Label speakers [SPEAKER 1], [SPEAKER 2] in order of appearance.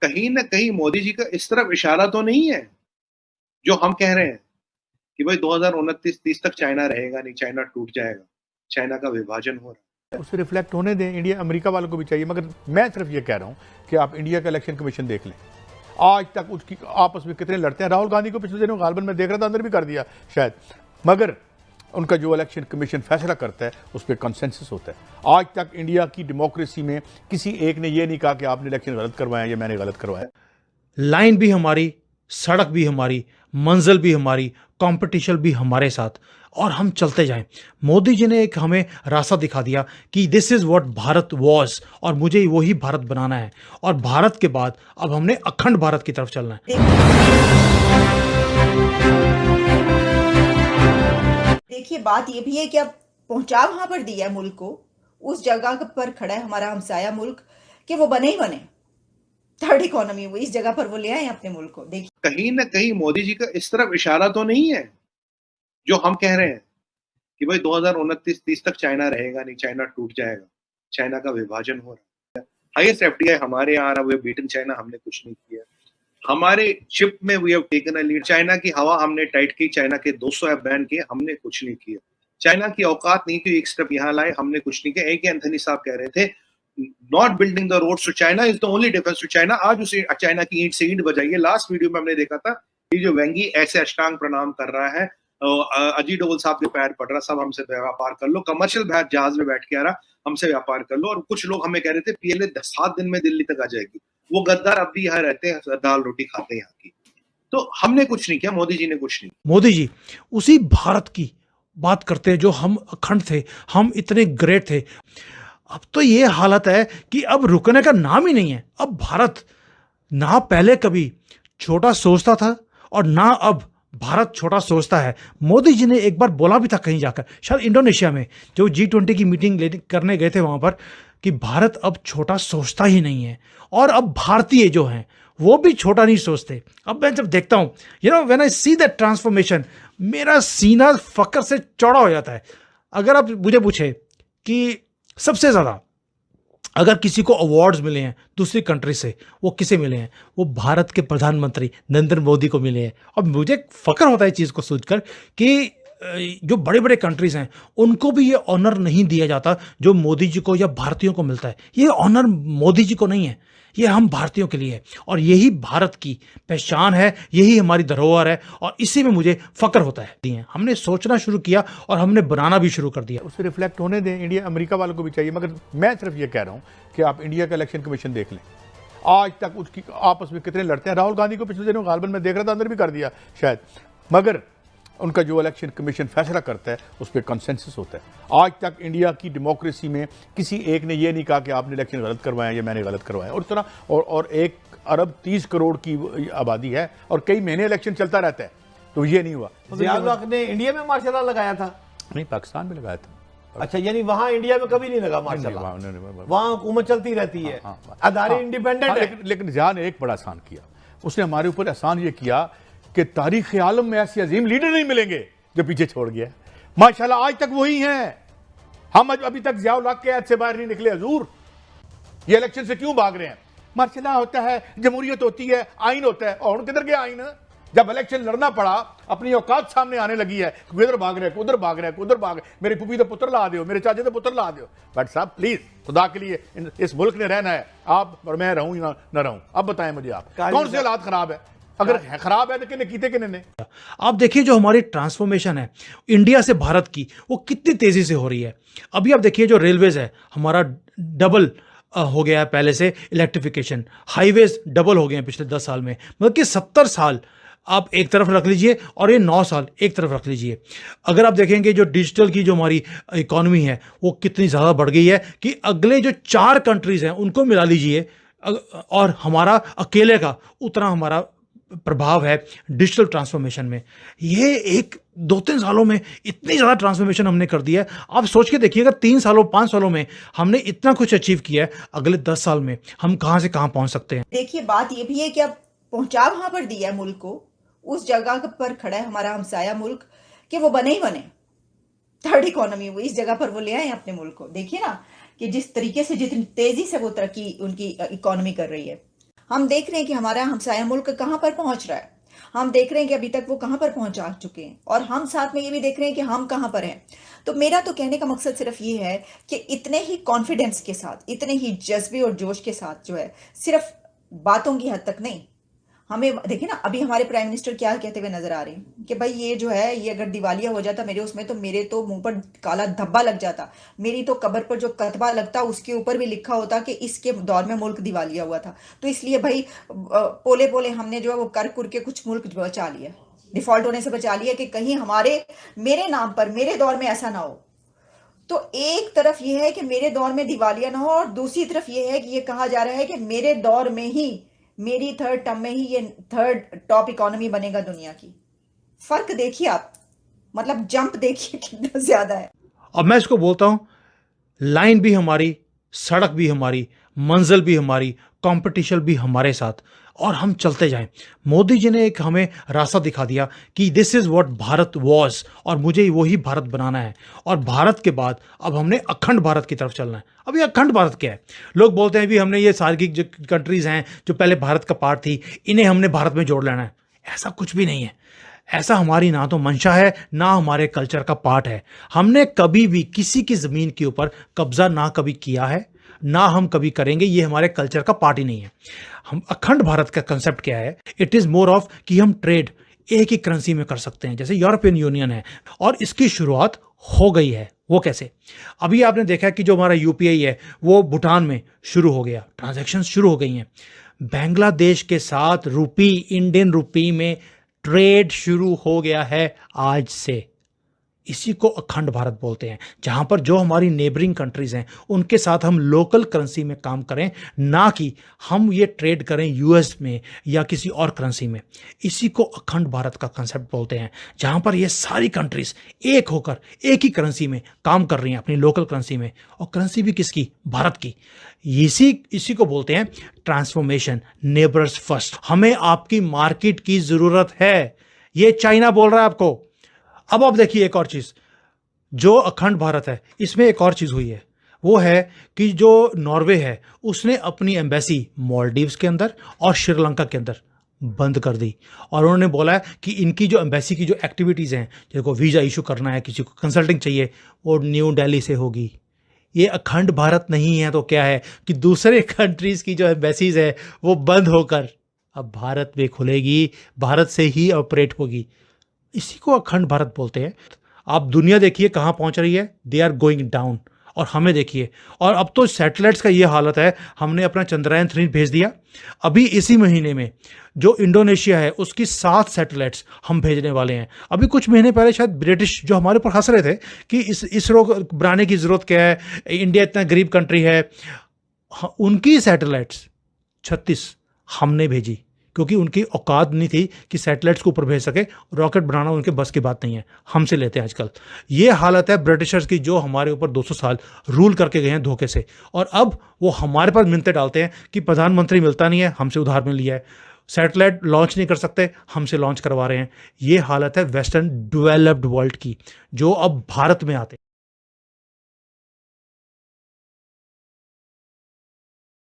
[SPEAKER 1] कहीं न कहीं मोदी जी का इस तरफ इशारा तो नहीं है, जो हम कह रहे हैं कि भाई 2029-30 तक चाइना रहेगा नहीं, चाइना टूट जाएगा, चाइना का विभाजन हो रहा है।
[SPEAKER 2] उसे रिफ्लेक्ट होने दें, इंडिया अमेरिका वालों को भी चाहिए, मगर मैं सिर्फ ये कह रहा हूँ कि आप इंडिया का इलेक्शन कमीशन देख लें। आज तक उसकी आपस में कितने लड़ते हैं। राहुल गांधी को पिछले दिनों गालबन में देख रहा था, अंदर भी कर दिया शायद, मगर उनका जो इलेक्शन कमीशन फैसला करता है उस पर कंसेंसस होता है। आज तक इंडिया की डेमोक्रेसी में किसी एक ने ये नहीं कहा कि आपने इलेक्शन गलत करवाया या मैंने गलत करवाया।
[SPEAKER 3] लाइन भी हमारी, सड़क भी हमारी, मंजिल भी हमारी, कंपटीशन भी हमारे साथ, और हम चलते जाएं। मोदी जी ने एक हमें रास्ता दिखा दिया कि this is what Bharat was, और मुझे वही भारत बनाना है। और भारत के बाद अब हमने अखंड भारत की तरफ चलना है।
[SPEAKER 4] देखिए, बात ये भी है कि अब पहुंचा वहां पर दिया है मुल्क को, उस जगह पर खड़ा है हमारा हमसाया मुल्क कि वो बने ही बने थर्ड इकोनॉमी, वो इस जगह पर वो ले आए अपने मुल्क को। देखिए,
[SPEAKER 1] कहीं न कहीं मोदी जी का इस तरफ इशारा तो नहीं है, जो हम कह रहे हैं कि भाई 2029-30 तक चाइना रहेगा नहीं, चाइना टूट जाएगा, चाइना का विभाजन हो रहा है। हाईएस्ट एफडीआई हमारे यहाँ आ रहा है, वी हैव बीटन चाइना, हमने कुछ नहीं किया। हमारे चिप में we have taken a lead, China की हवा हमने टाइट की, चाइना के 200 ऐप बैन किए, हमने कुछ नहीं किया। चाइना की औकात नहीं थी एक स्टेप यहाँ लाए, हमने कुछ नहीं किया। एक एंथनी साहब कह रहे थे not building the roads to China is the only defence to China. आज उसे चाइना की ईंट से ईंट बजाइए। लास्ट वीडियो में हमने देखा था ये जो वेंगी ऐसे अष्टांग प्रणाम कर रहा है, अजीत डोवल साहब के पैर पड़ रहा, सब हमसे व्यापार कर लो, कमर्शियल जहाज में बैठ के आ रहा, हमसे व्यापार कर लो। और कुछ लोग हमें कह रहे थे पीएलए 7 दिन में दिल्ली तक आ जाएगी। वो गद्दार अब भी यहाँ रहते हैं, दाल रोटी खाते हैं यहाँ की। तो हमने कुछ नहीं किया, मोदी जी ने कुछ नहीं।
[SPEAKER 3] मोदी जी उसी भारत की बात करते हैं जो हम अखंड थे, हम इतने ग्रेट थे। अब तो ये हालत है कि अब रुकने का नाम ही नहीं है। अब भारत ना पहले कभी छोटा सोचता था और ना अब भारत छोटा सोचता है। मोदी जी ने एक बार बोला भी था कहीं जाकर, शायद इंडोनेशिया में, जो G20 की मीटिंग करने गए थे वहाँ पर, कि भारत अब छोटा सोचता ही नहीं है। और अब भारतीय जो हैं वो भी छोटा नहीं सोचते। अब मैं जब देखता हूँ, when I see that transformation, मेरा सीना फक्र से चौड़ा हो जाता है। अगर आप मुझे पूछे कि सबसे ज़्यादा अगर किसी को अवार्ड्स मिले हैं दूसरी कंट्री से, वो किसे मिले हैं? वो भारत के प्रधानमंत्री नरेंद्र मोदी को मिले हैं। और मुझे फ़ख्र होता है इस चीज़ को सोचकर कि जो बड़े बड़े कंट्रीज़ हैं उनको भी ये ऑनर नहीं दिया जाता जो मोदी जी को या भारतीयों को मिलता है। ये ऑनर मोदी जी को नहीं है, ये हम भारतीयों के लिए है। और यही भारत की पहचान है, यही हमारी धरोहर है, और इसी में मुझे फ़ख्र होता है। हमने सोचना शुरू किया और हमने बनाना भी शुरू कर दिया।
[SPEAKER 2] उसे रिफ्लेक्ट होने दें, इंडिया अमेरिका वालों को भी चाहिए, मगर मैं सिर्फ ये कह रहा हूँ कि आप इंडिया का इलेक्शन कमीशन देख लें। आज तक उसकी आपस में कितने लड़ते हैं। राहुल गांधी को पिछले दिनों गालबन में देख रहा था, अंदर भी कर दिया शायद, मगर उनका जो इलेक्शन कमीशन फैसला करता है उस पर कंसेंसस होता है। आज तक इंडिया की डेमोक्रेसी में किसी एक ने ये नहीं कहा कि आपने इलेक्शन गलत करवाया या मैंने गलत करवाया। और इस तरह और 1 अरब 30 करोड़ की आबादी है और कई महीने इलेक्शन चलता रहता है, तो ये नहीं हुआ।
[SPEAKER 5] ज़ियाउल ने इंडिया में मार्शल लॉ लगाया था?
[SPEAKER 2] नहीं, पाकिस्तान में लगाया था।
[SPEAKER 5] अच्छा, यानी वहां इंडिया में कभी नहीं लगा मार्शल लॉ? वहां हुकूमत चलती रहती है, अदारे इंडिपेंडेंट है।
[SPEAKER 2] लेकिन ज़िया ने एक बड़ा एहसान किया, उसने हमारे ऊपर एहसान ये किया कि तारीख़ आलम में ऐसे अजीम लीडर नहीं मिलेंगे जो पीछे छोड़ गया। माशाल्लाह आज तक वही हैं। हम अभी तक ज़ियाउल हक के ऐद से बाहर नहीं निकले। हजूर, ये इलेक्शन से क्यों भाग रहे हैं? माशाल्लाह होता है, जमहूरियत होती है, आइन होता है। और किधर गया आइन? जब इलेक्शन लड़ना पड़ा, अपनी औकात सामने आने लगी है, उधर भाग रहे, उधर भाग रहे, उधर भाग रहे, मेरे पुपी तो पुत्र ला दो, मेरे चाचे तो पुत्र ला दो। बट साहब प्लीज, खुदा के लिए इस मुल्क ने रहना है, आप और मैं रहूं या ना रहूं। अब बताएं मुझे, आप कौन से हालात खराब है? अगर खराब है तो किन्ने कीते किन्ने ने?
[SPEAKER 3] आप देखिए जो हमारी ट्रांसफॉर्मेशन है इंडिया से भारत की, वो कितनी तेजी से हो रही है। अभी आप देखिए जो रेलवेज है हमारा डबल हो गया है पहले से, इलेक्ट्रिफिकेशन, हाईवेज डबल हो गए हैं पिछले 10 साल में। मतलब कि 70 साल आप एक तरफ रख लीजिए और ये 9 साल एक तरफ रख लीजिए। अगर आप देखेंगे जो डिजिटल की जो हमारी इकॉनमी है वो कितनी ज़्यादा बढ़ गई है कि अगले जो 4 कंट्रीज़ हैं उनको मिला लीजिए और हमारा अकेले का उतना हमारा प्रभाव है डिजिटल ट्रांसफॉर्मेशन में। ये 1-2-3 सालों में इतनी ज़्यादा ट्रांसफॉर्मेशन हमने कर दी है। आप सोच के देखिएगा 3 सालों 5 सालों में हमने इतना कुछ अचीव किया है, अगले 10 साल में हम कहाँ से कहाँ पहुँच सकते हैं।
[SPEAKER 4] देखिए, बात ये भी है कि अब पहुंचा वहां पर दिया है मुल्क को, उस जगह पर खड़ा है हमारा हमसाया मुल्क कि वो बने ही बने थर्ड इकोनॉमी, वो इस जगह पर वो ले आए अपने मुल्क को। देखिए ना कि जिस तरीके से, जितनी तेजी से वो तरक्की उनकी इकोनॉमी कर रही है। हम देख रहे हैं कि हमारा हमसाया मुल्क कहाँ पर पहुंच रहा है, हम देख रहे हैं कि अभी तक वो कहाँ पर पहुंचा चुके हैं, और हम साथ में ये भी देख रहे हैं कि हम कहाँ पर हैं। तो मेरा तो कहने का मकसद सिर्फ ये है कि इतने ही कॉन्फिडेंस के साथ, इतने ही जज्बे और जोश के साथ जो है, सिर्फ बातों की हद तक नहीं, हमें देखिए ना, अभी हमारे प्राइम मिनिस्टर क्या कहते हुए नजर आ रहे हैं कि भाई ये जो है, ये अगर दिवालिया हो जाता मेरे उसमें, तो मेरे तो मुंह पर काला धब्बा लग जाता, मेरी तो कब्र पर जो कतबा लगता उसके ऊपर भी लिखा होता कि इसके दौर में मुल्क दिवालिया हुआ था। तो इसलिए भाई पोले पोले हमने जो है वो कर कुर के कुछ मुल्क बचा लिया, डिफॉल्ट होने से बचा लिया कि कहीं हमारे मेरे नाम पर मेरे दौर में ऐसा ना हो। तो एक तरफ ये है कि मेरे दौर में दिवालिया ना हो, और दूसरी तरफ ये है कि ये कहा जा रहा है कि मेरे दौर में ही, मेरी थर्ड टर्म में ही ये थर्ड टॉप इकोनॉमी बनेगा दुनिया की। फर्क देखिए आप, मतलब जंप देखिए कितना ज्यादा है।
[SPEAKER 3] अब मैं इसको बोलता हूं, लाइन भी हमारी, सड़क भी हमारी, मंजिल भी हमारी, कंपटीशन भी हमारे साथ, और हम चलते जाएं। मोदी जी ने एक हमें रास्ता दिखा दिया कि this is what Bharat was, और मुझे वही भारत बनाना है। और भारत के बाद अब हमने अखंड भारत की तरफ चलना है। अब ये अखंड भारत क्या है? लोग बोलते हैं भी हमने ये सारी जो कंट्रीज हैं जो पहले भारत का पार्ट थी, इन्हें हमने भारत में जोड़ लेना है। ऐसा कुछ भी नहीं है। ऐसा हमारी ना तो मंशा है, ना हमारे कल्चर का पार्ट है। हमने कभी भी किसी की ज़मीन के ऊपर कब्जा ना कभी किया है, ना हम कभी करेंगे। ये हमारे कल्चर का पार्ट ही नहीं है। हम अखंड भारत का कंसेप्ट क्या है? इट इज़ मोर ऑफ कि हम ट्रेड एक ही करेंसी में कर सकते हैं, जैसे यूरोपियन यूनियन है, और इसकी शुरुआत हो गई है। वो कैसे? अभी आपने देखा कि जो हमारा यूपीआई है वो भूटान में शुरू हो गया, ट्रांजैक्शन शुरू हो गई हैं। बांग्लादेश के साथ रुपी, इंडियन रुपी में ट्रेड शुरू हो गया है आज से। इसी को अखंड भारत बोलते हैं, जहां पर जो हमारी नेबरिंग कंट्रीज हैं उनके साथ हम लोकल करेंसी में काम करें, ना कि हम ये ट्रेड करें यूएस में या किसी और करेंसी में। इसी को अखंड भारत का कंसेप्ट बोलते हैं, जहां पर ये सारी कंट्रीज एक होकर एक ही करेंसी में काम कर रही हैं, अपनी लोकल करेंसी में। और करेंसी भी किसकी? भारत की। इसी को बोलते हैं ट्रांसफॉर्मेशन, नेबर्स फर्स्ट। हमें आपकी मार्केट की जरूरत है, ये चाइना बोल रहा है आपको। अब आप देखिए एक और चीज, जो अखंड भारत है इसमें एक और चीज हुई है, वो है कि जो नॉर्वे है उसने अपनी एम्बेसी मालदीव्स के अंदर और श्रीलंका के अंदर बंद कर दी, और उन्होंने बोला है कि इनकी जो एम्बेसी की जो एक्टिविटीज हैं, जिनको वीजा इशू करना है, किसी को कंसल्टिंग चाहिए, वो न्यू दिल्ली से होगी। ये अखंड भारत नहीं है तो क्या है कि दूसरे कंट्रीज की जो एम्बेसीज है वो बंद होकर अब भारत में खुलेगी, भारत से ही ऑपरेट होगी। इसी को अखंड भारत बोलते हैं। आप दुनिया देखिए कहाँ पहुंच रही है, दे आर गोइंग डाउन, और हमें देखिए। और अब तो सैटेलाइट्स का ये हालत है, हमने अपना चंद्रयान 3 भेज दिया। अभी इसी महीने में जो इंडोनेशिया है उसकी 7 सैटेलाइट्स हम भेजने वाले हैं। अभी कुछ महीने पहले शायद ब्रिटिश जो हमारे ऊपर हंस रहे थे कि इसरो बनाने की ज़रूरत क्या है, इंडिया इतना गरीब कंट्री है, उनकी सैटेलाइट्स 36 हमने भेजी, क्योंकि उनकी औकात नहीं थी कि सैटेलाइट्स को ऊपर भेज सके। रॉकेट बनाना उनके बस की बात नहीं है, हमसे लेते हैं आजकल। ये हालत है ब्रिटिशर्स की, जो हमारे ऊपर 200 साल रूल करके गए हैं धोखे से, और अब वो हमारे पास मिन्नतें डालते हैं कि प्रधानमंत्री मिलता नहीं है, हमसे उधार में लिया है, सैटेलाइट लॉन्च नहीं कर सकते, हमसे लॉन्च करवा रहे हैं। ये हालत है वेस्टर्न डेवलप्ड वर्ल्ड की, जो अब भारत में आते हैं।